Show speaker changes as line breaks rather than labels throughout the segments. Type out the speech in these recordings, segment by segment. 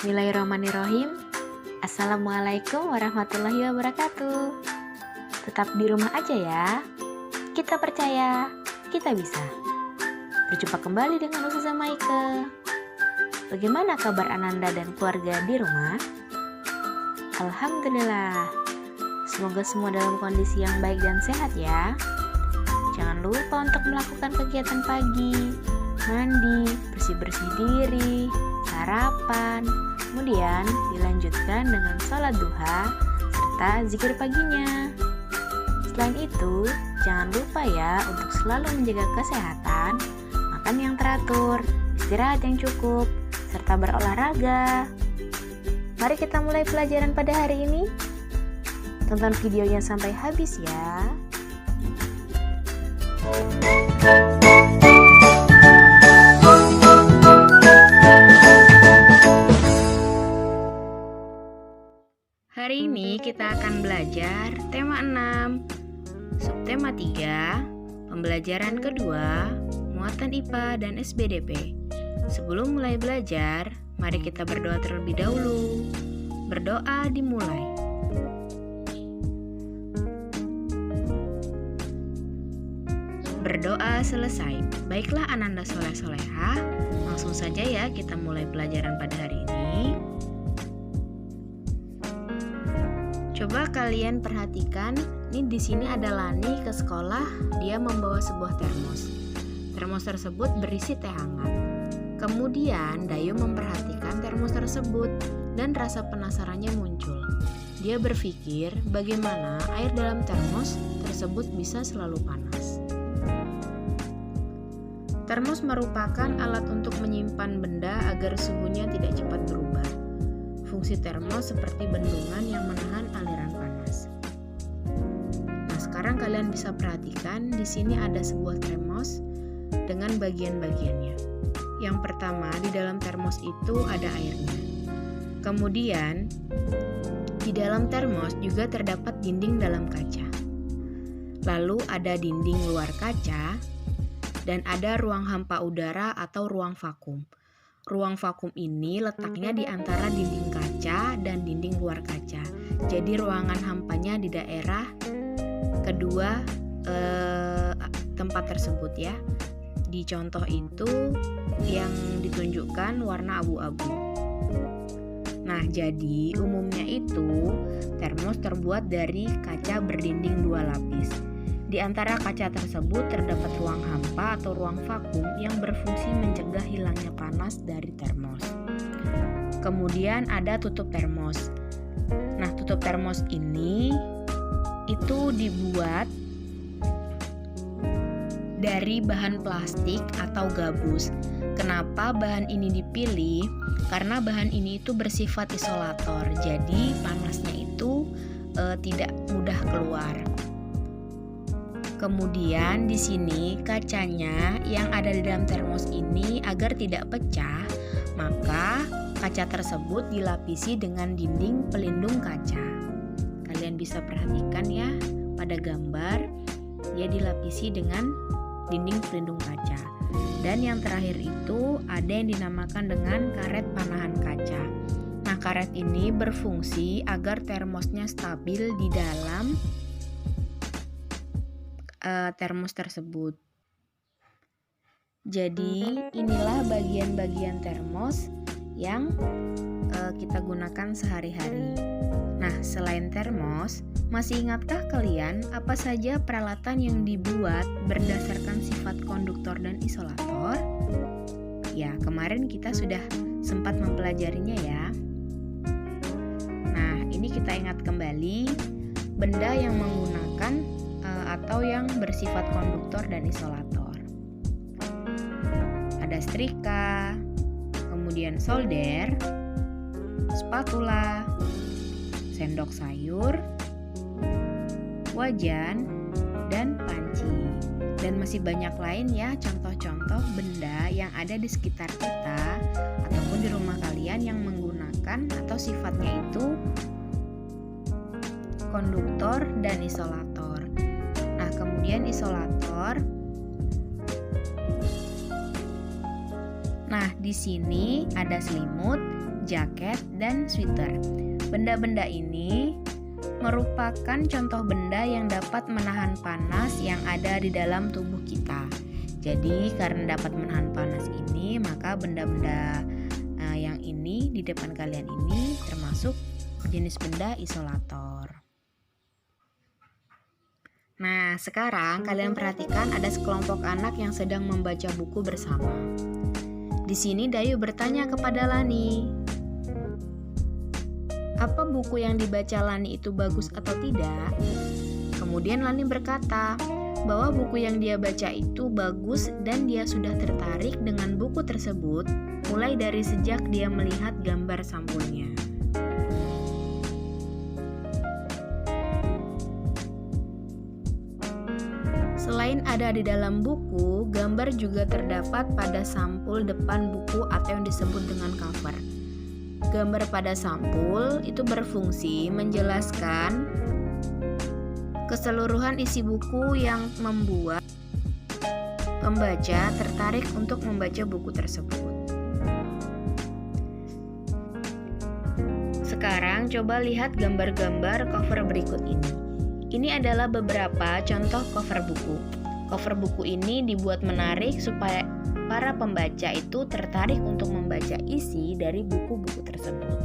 Bismillahirrahmanirrahim. Assalamualaikum warahmatullahi wabarakatuh. Tetap di rumah aja ya. Kita percaya, kita bisa. Berjumpa kembali dengan Ustazah Maike. Bagaimana kabar Ananda dan keluarga di rumah? Alhamdulillah. Semoga semua dalam kondisi yang baik dan sehat ya. Jangan lupa untuk melakukan kegiatan pagi, mandi, bersih-bersih diri, sarapan, kemudian dilanjutkan dengan sholat duha serta zikir paginya. Selain itu, jangan lupa ya untuk selalu menjaga kesehatan, makan yang teratur, istirahat yang cukup, serta berolahraga. Mari kita mulai pelajaran pada hari ini. Tonton videonya sampai habis ya. Hari ini kita akan belajar tema 6, subtema 3, pembelajaran kedua, muatan IPA dan SBDP. Sebelum mulai belajar, mari kita berdoa terlebih dahulu. Berdoa dimulai. Berdoa selesai. Baiklah Ananda soleh-soleha, langsung saja ya kita mulai pelajaran pada hari ini. Coba kalian perhatikan, ini di sini ada Lani ke sekolah, dia membawa sebuah termos. Termos tersebut berisi teh hangat. Kemudian Dayu memperhatikan termos tersebut dan rasa penasarannya muncul. Dia berpikir bagaimana air dalam termos tersebut bisa selalu panas. Termos merupakan alat untuk menyimpan benda agar suhunya tidak cepat berubah. Fungsi termos seperti bendungan yang menahan aliran panas. Nah, sekarang kalian bisa perhatikan di sini ada sebuah termos dengan bagian-bagiannya. Yang pertama, di dalam termos itu ada airnya. Kemudian, di dalam termos juga terdapat dinding dalam kaca. Lalu ada dinding luar kaca dan ada ruang hampa udara atau ruang vakum. Ruang vakum ini letaknya di antara dinding kaca dan dinding luar kaca. Jadi ruangan hampanya di daerah kedua tempat tersebut ya. Di contoh itu yang ditunjukkan warna abu-abu. Nah, jadi umumnya itu termos terbuat dari kaca berdinding 2 lapis. Di antara kaca tersebut terdapat ruang hampa atau ruang vakum yang berfungsi mencegah hilangnya panas dari termos. Kemudian ada tutup termos. Nah, tutup termos ini itu dibuat dari bahan plastik atau gabus. Kenapa bahan ini dipilih? Karena bahan ini itu bersifat isolator, jadi panasnya itu tidak mudah keluar. Kemudian di sini kacanya yang ada di dalam termos ini agar tidak pecah, maka kaca tersebut dilapisi dengan dinding pelindung kaca. Kalian bisa perhatikan ya pada gambar, dia dilapisi dengan dinding pelindung kaca. Dan yang terakhir itu ada yang dinamakan dengan karet panahan kaca. Nah, karet ini berfungsi agar termosnya stabil di dalam termos tersebut. Jadi inilah bagian-bagian termos yang kita gunakan sehari-hari. Nah, selain termos, masih ingatkah kalian apa saja peralatan yang dibuat berdasarkan sifat konduktor dan isolator? Ya, kemarin kita sudah sempat mempelajarinya ya. Nah, ini kita ingat kembali benda yang menggunakan atau yang bersifat konduktor dan isolator. Ada setrika, kemudian solder, spatula, sendok sayur, wajan, dan panci. Dan masih banyak lain ya contoh-contoh benda yang ada di sekitar kita ataupun di rumah kalian yang menggunakan atau sifatnya itu konduktor dan isolator. Nah, kemudian isolator. Nah, di sini ada selimut, jaket, dan sweater. Benda-benda ini merupakan contoh benda yang dapat menahan panas yang ada di dalam tubuh kita. Jadi karena dapat menahan panas ini, maka benda-benda yang ini di depan kalian ini termasuk jenis benda isolator. Nah, sekarang kalian perhatikan ada sekelompok anak yang sedang membaca buku bersama. Di sini Dayu bertanya kepada Lani, apa buku yang dibaca Lani itu bagus atau tidak? Kemudian Lani berkata bahwa buku yang dia baca itu bagus dan dia sudah tertarik dengan buku tersebut mulai dari sejak dia melihat gambar sampulnya. Selain ada di dalam buku, gambar juga terdapat pada sampul depan buku atau yang disebut dengan cover. Gambar pada sampul itu berfungsi menjelaskan keseluruhan isi buku yang membuat pembaca tertarik untuk membaca buku tersebut. Sekarang coba lihat gambar-gambar cover berikut ini. Ini adalah beberapa contoh cover buku. Cover buku ini dibuat menarik supaya para pembaca itu tertarik untuk membaca isi dari buku-buku tersebut.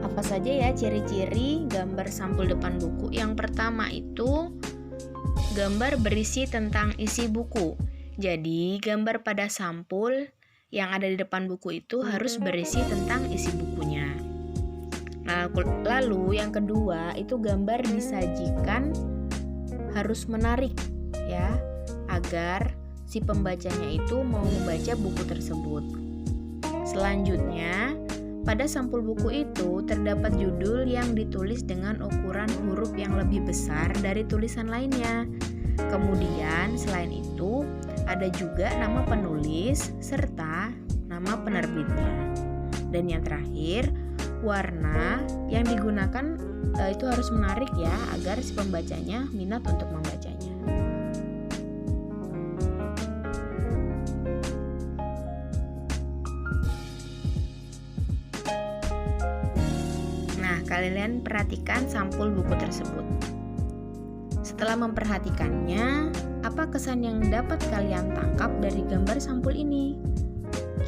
Apa saja ya ciri-ciri gambar sampul depan buku? Yang pertama itu gambar berisi tentang isi buku. Jadi gambar pada sampul yang ada di depan buku itu harus berisi tentang isi bukunya. Lalu yang kedua itu gambar disajikan harus menarik ya, agar si pembacanya itu mau membaca buku tersebut. Selanjutnya, pada sampul buku itu terdapat judul yang ditulis dengan ukuran huruf yang lebih besar dari tulisan lainnya. Kemudian selain itu ada juga nama penulis serta nama penerbitnya. Dan yang terakhir, warna yang digunakan itu harus menarik ya, agar si pembacanya minat untuk membacanya. Nah, kalian perhatikan sampul buku tersebut. Setelah memperhatikannya, apa kesan yang dapat kalian tangkap dari gambar sampul ini?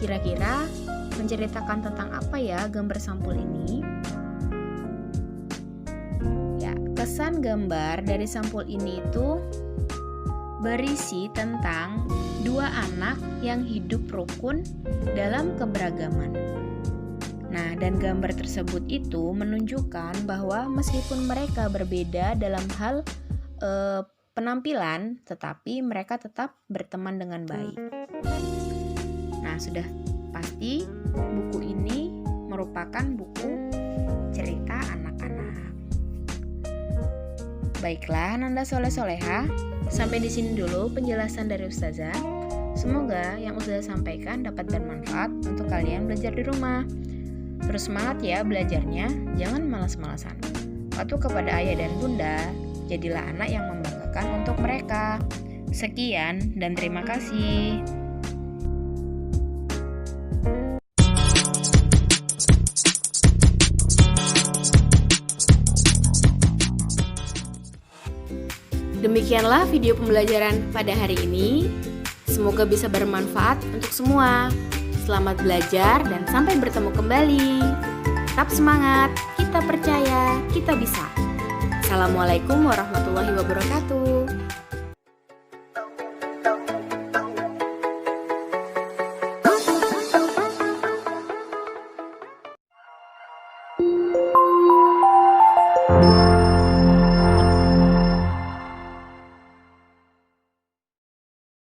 Kira-kira menceritakan tentang apa ya gambar sampul ini? Ya, kesan gambar dari sampul ini itu berisi tentang dua anak yang hidup rukun dalam keberagaman. Nah, dan gambar tersebut itu menunjukkan bahwa meskipun mereka berbeda dalam hal penampilan, tetapi mereka tetap berteman dengan baik. Nah, sudah pasti buku ini merupakan buku cerita anak-anak. Baiklah, Nanda Soleh-Soleha, sampai di sini dulu penjelasan dari Ustazah. Semoga yang Ustazah sampaikan dapat bermanfaat untuk kalian belajar di rumah. Terus semangat ya belajarnya, jangan malas-malasan. Patuh kepada ayah dan bunda, jadilah anak yang membanggakan untuk mereka. Sekian dan terima kasih. Demikianlah video pembelajaran pada hari ini. Semoga bisa bermanfaat untuk semua. Selamat belajar dan sampai bertemu kembali. Tetap semangat, kita percaya, kita bisa. Assalamualaikum warahmatullahi wabarakatuh.